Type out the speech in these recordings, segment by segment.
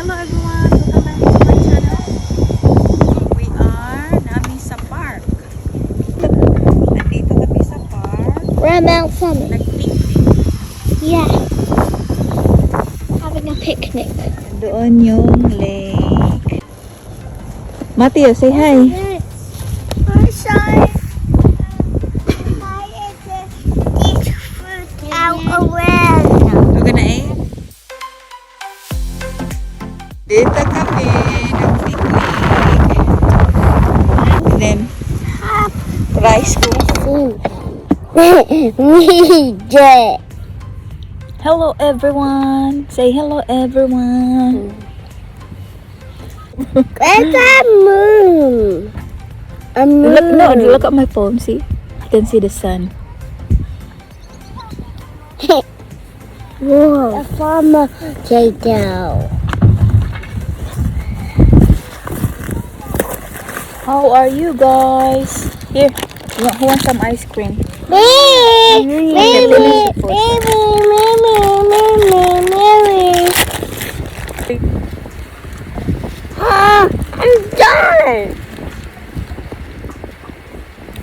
Hello everyone! Welcome back to my channel. We are namin sa park. Nandito kami sa park. We're at Mount Summit. Nag-picnic. Yeah. Having a picnic. Doon yung lake. Mateo, say hi. I'm sorry. Eat fruit out around. We're gonna eat. Dito kami nag-picnic. And then, rice cook. Hello everyone. Say hello everyone. Where's that moon? A moon. Look at my phone. See, you can see the sun. Whoa. A farmer potato. How are you guys? Here, who wants some ice cream? I'm done.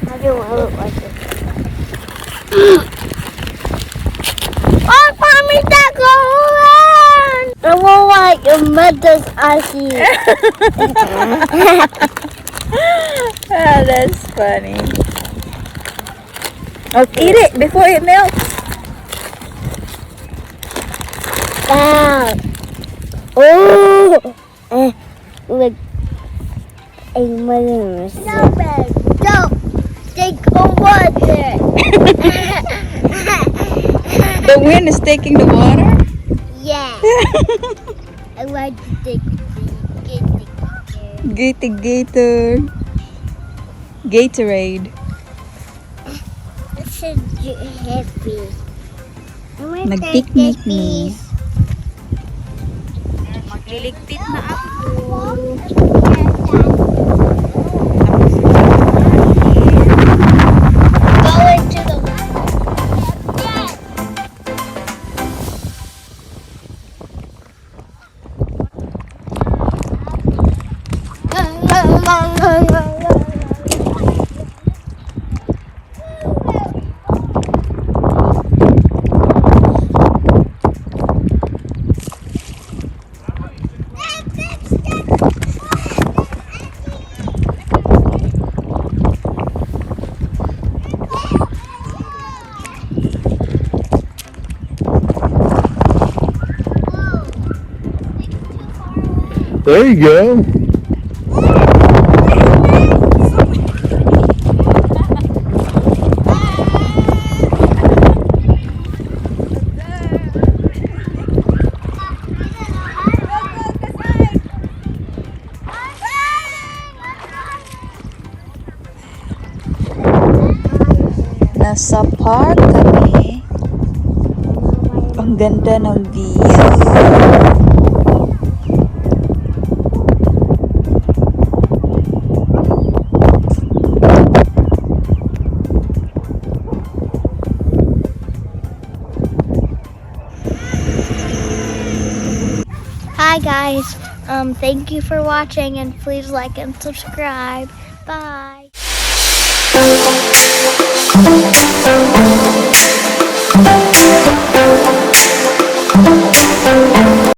How do I look like this? Oh, mommy, that going! I won't like your mother's ice cream. Ah, that's funny. Oh, eat it before it melts. Wow. Oh! Look. A mother. No, babe. Don't. Take water. The wind is taking the water? Yeah. I like to take the Gatorade. This is heavy. Nag-picnic me. Magliligpit na ako. Go into the There you go. Nasa park kami. Ang ganda ng view. Hi guys, thank you for watching and please like and subscribe. Bye.